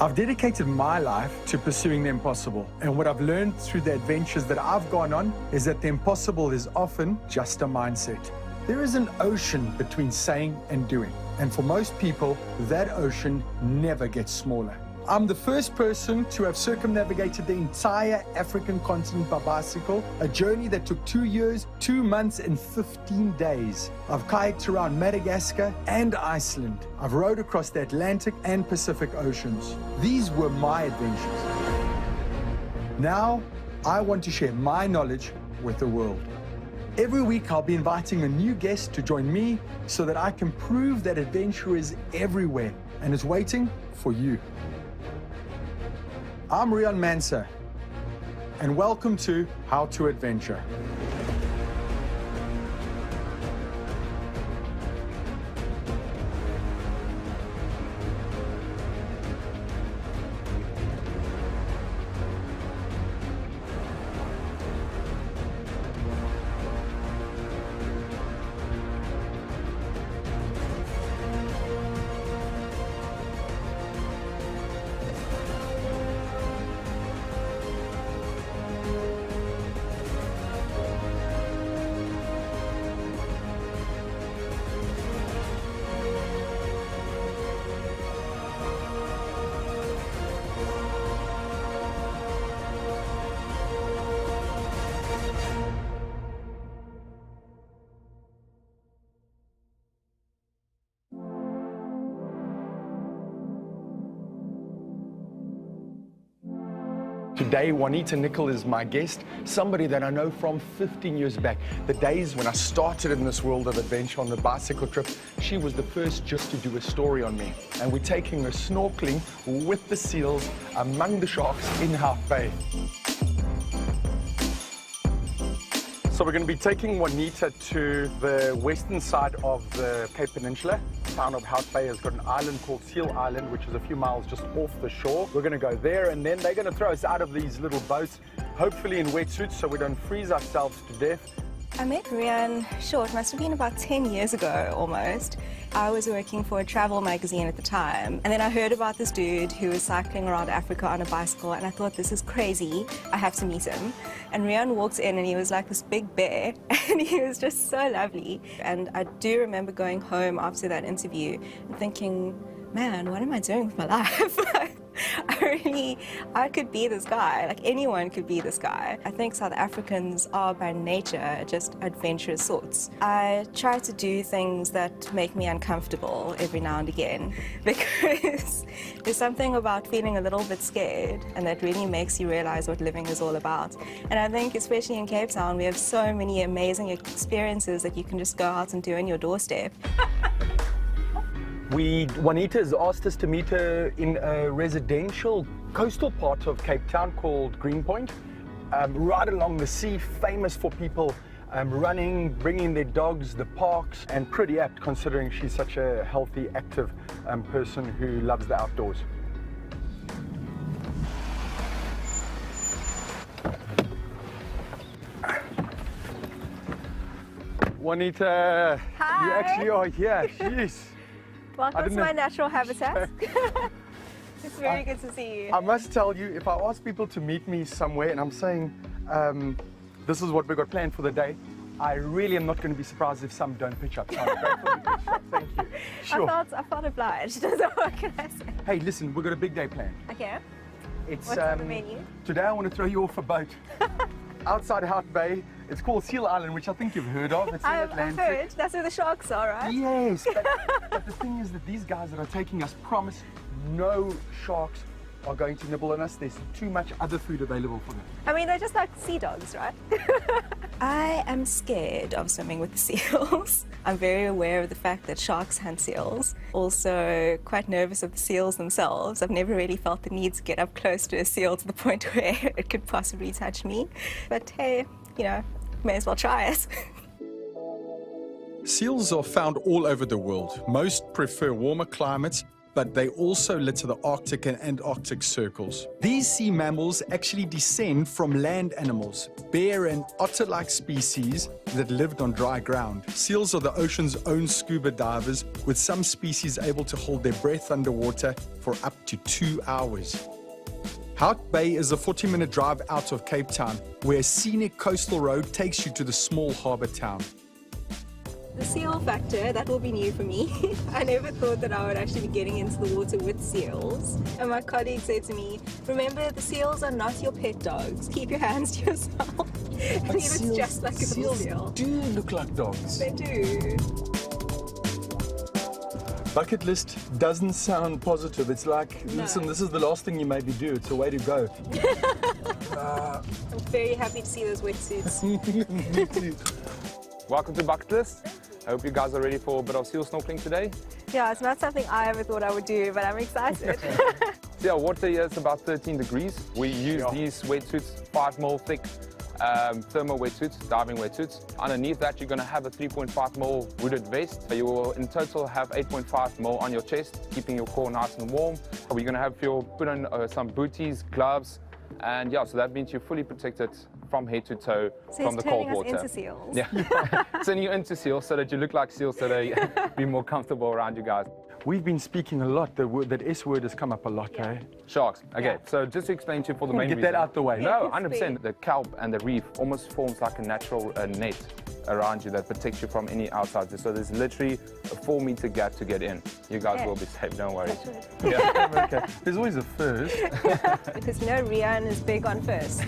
I've dedicated my life to pursuing the impossible. And what I've learned through the adventures that I've gone on is that the impossible is often just a mindset. There is an ocean between saying and doing. And for most people, that ocean never gets smaller. I'm the first person to have circumnavigated the entire African continent by bicycle, a journey that took 2 years, 2 months, and 15 days. I've kayaked around Madagascar and Iceland. I've rowed across the Atlantic and Pacific Oceans. These were my adventures. Now, I want to share my knowledge with the world. Every week, I'll be inviting a new guest to join me so that I can prove that adventure is everywhere and is waiting for you. I'm Riaan Manser, and welcome to How to Adventure. Today, Juanita Nicol is my guest, somebody that I know from 15 years back. The days when I started in this world of adventure on the bicycle trip, she was the first just to do a story on me. And we're taking her snorkeling with the seals among the sharks in Hout Bay. So we're going to be taking Juanita to the western side of the Cape Peninsula. The town of Hout Bay has got an island called Seal Island, which is a few miles just off the shore. We're going to go there, and then they're going to throw us out of these little boats, hopefully in wetsuits so we don't freeze ourselves to death. I met Riaan, it must have been about 10 years ago almost. I was working for a travel magazine at the time, and then I heard about this dude who was cycling around Africa on a bicycle, and I thought, this is crazy, I have to meet him. And Riaan walks in and he was like this big bear, and he was just so lovely. And I do remember going home after that interview and thinking, man, what am I doing with my life? I could be this guy, like anyone could be this guy. I think South Africans are by nature just adventurous sorts. I try to do things that make me uncomfortable every now and again because there's something about feeling a little bit scared and that really makes you realize what living is all about. And I think especially in Cape Town, we have so many amazing experiences that you can just go out and do on your doorstep. Juanita has asked us to meet her in a residential coastal part of Cape Town called Greenpoint, right along the sea, famous for people running, bringing their dogs, the parks, and pretty apt considering she's such a healthy, active person who loves the outdoors. Juanita, hi. You actually are here, jeez. Welcome to my natural habitat. It's very good to see you. I must tell you, if I ask people to meet me somewhere and I'm saying, this is what we've got planned for the day, I really am not going to be surprised if some don't pitch up. So I'm grateful you pitched up. Thank you. Sure. I felt obliged. What can I say? Hey, listen, we've got a big day planned. Okay. It's, what's on the menu? Today I want to throw you off a boat. Outside Hout Bay. It's called Seal Island, which I think you've heard of. It's in Atlantic. I've heard. That's where the sharks are, right? Yes, but the thing is that these guys that are taking us promise no sharks are going to nibble on us. There's too much other food available for them. I mean, they're just like sea dogs, right? I am scared of swimming with the seals. I'm very aware of the fact that sharks hunt seals. Also quite nervous of the seals themselves. I've never really felt the need to get up close to a seal to the point where it could possibly touch me. But hey, you know, may as well try it. Seals are found all over the world. Most prefer warmer climates, but they also litter the Arctic and Antarctic circles. These sea mammals actually descend from land animals, bear and otter-like species that lived on dry ground. Seals are the ocean's own scuba divers, with some species able to hold their breath underwater for up to 2 hours. Hout Bay is a 40-minute drive out of Cape Town, where a scenic coastal road takes you to the small harbour town. The seal factor, that will be new for me. I never thought that I would actually be getting into the water with seals. And my colleague said to me, remember, the seals are not your pet dogs. Keep your hands to yourself. And he looks just like a little seal. Do look like dogs. They do. Bucket list doesn't sound positive. It's like, listen, this is the last thing you maybe do. It's a way to go. I'm very happy to see those wetsuits. Me too. Welcome to Bucket List. I hope you guys are ready for a bit of seal snorkeling today. Yeah, it's not something I ever thought I would do, but I'm excited. So yeah, water here is about 13 degrees. We use these wetsuits, 5mm thick thermal wetsuits, diving wetsuits. Underneath that, you're going to have a 3.5mm hooded vest. You will in total have 8.5mm on your chest, keeping your core nice and warm. We're going to have put on some booties, gloves, and yeah, so that means you're fully protected from head to toe from the cold water. Into seals. Yeah, turning you into seals so that you look like seals, so they be more comfortable around you guys. We've been speaking a lot. That S word has come up a lot, eh? Sharks. Okay, so just to explain to you for the main Get reason. that out the way. No, Yes, 100%. The kelp and the reef almost forms like a natural net around you that protects you from any outside. So there's literally a 4-meter gap to get in. You guys will be safe, don't worry. Yeah. Okay. There's always a first. Because you know Rian is big on firsts.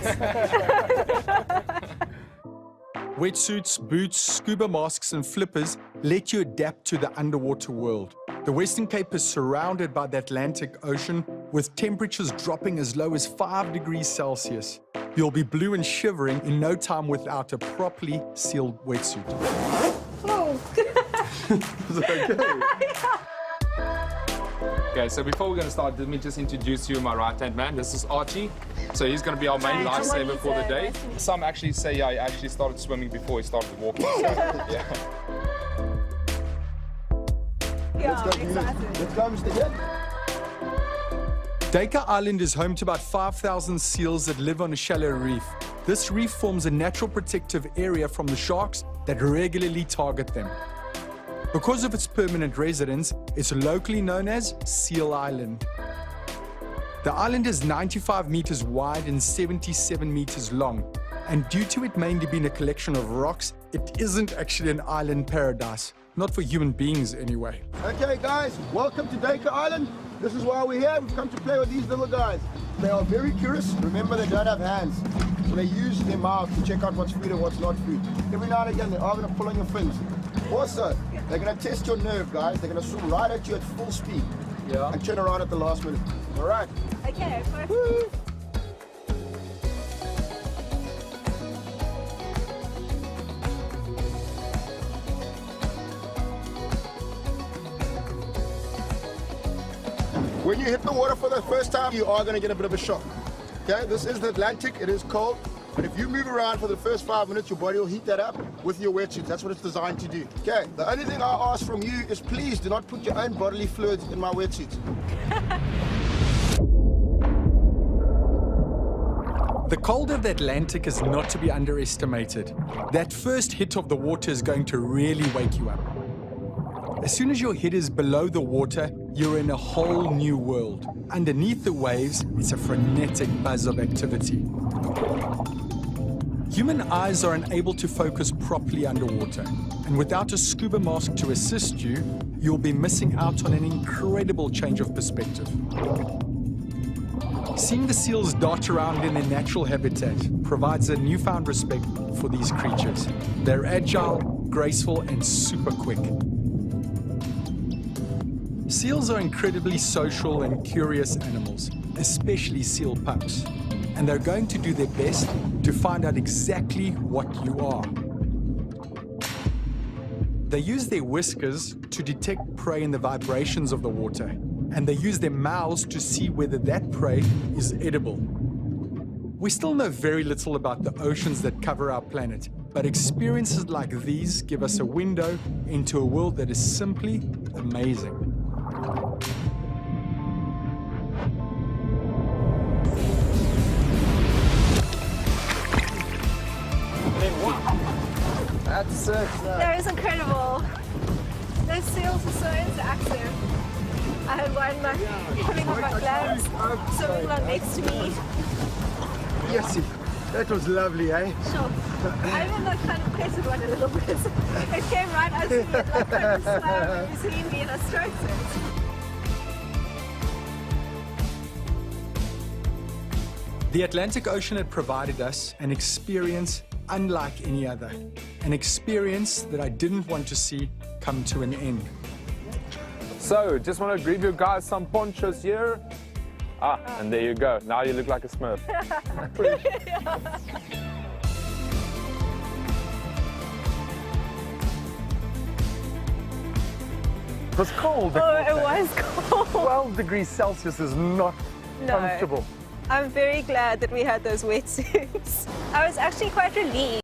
Wetsuits, boots, scuba masks and flippers let you adapt to the underwater world. The Western Cape is surrounded by the Atlantic Ocean, with temperatures dropping as low as 5 degrees Celsius. You'll be blue and shivering in no time without a properly sealed wetsuit. Oh. Is it okay? Okay, so before we're going to start, let me just introduce you my right-hand man. This is Archie. So he's going to be our main Hi, lifesaver for the Lisa. day. Nice to meet you. Some actually say, yeah, he actually started swimming before he started walking. So, yeah. Yeah, I'm excited. Let's go, Mr. Yen. Dacre Island is home to about 5,000 seals that live on a shallow reef. This reef forms a natural protective area from the sharks that regularly target them. Because of its permanent residence, it's locally known as Seal Island. The island is 95 meters wide and 77 meters long, and due to it mainly being a collection of rocks, it isn't actually an island paradise. Not for human beings, anyway. Okay, guys, welcome to Dacre Island. This is why we're here. We've come to play with these little guys. They are very curious. Remember, they don't have hands. So they use their mouth to check out what's food and what's not food. Every now and again, they are going to pull on your fins. Also, they're going to test your nerve, guys. They're going to swim right at you at full speed. Yeah. And turn around at the last minute. All right. Okay, perfect. Woo. When you hit the water for the first time, you are going to get a bit of a shock. Okay, this is the Atlantic. It is cold. But if you move around for the first 5 minutes, your body will heat that up with your wetsuits. That's what it's designed to do. Okay, the only thing I ask from you is please do not put your own bodily fluids in my wetsuits. The cold of the Atlantic is not to be underestimated. That first hit of the water is going to really wake you up. As soon as your head is below the water, you're in a whole new world. Underneath the waves, it's a frenetic buzz of activity. Human eyes are unable to focus properly underwater, and without a scuba mask to assist you, you'll be missing out on an incredible change of perspective. Seeing the seals dart around in their natural habitat provides a newfound respect for these creatures. They're agile, graceful, and super quick. Seals are incredibly social and curious animals, especially seal pups. And they're going to do their best to find out exactly what you are. They use their whiskers to detect prey in the vibrations of the water, and they use their mouths to see whether that prey is edible. We still know very little about the oceans that cover our planet, but experiences like these give us a window into a world that is simply amazing. That's it. That was incredible. Those seals were so interactive. I had one pulling on my gloves, swimming along next to me. Yes, that was lovely, eh? Sure. I even like kind of petted one a little bit. It came right as me, like kind of swam between me and I stroked it. The Atlantic Ocean had provided us an experience unlike any other, an experience that I didn't want to see come to an end. So, just want to give you guys some ponchos here. Ah, and there you go. Now you look like a Smurf. It was cold. Oh, it was cold. 12 degrees Celsius is not No. comfortable. I'm very glad that we had those wetsuits. I was actually quite relieved.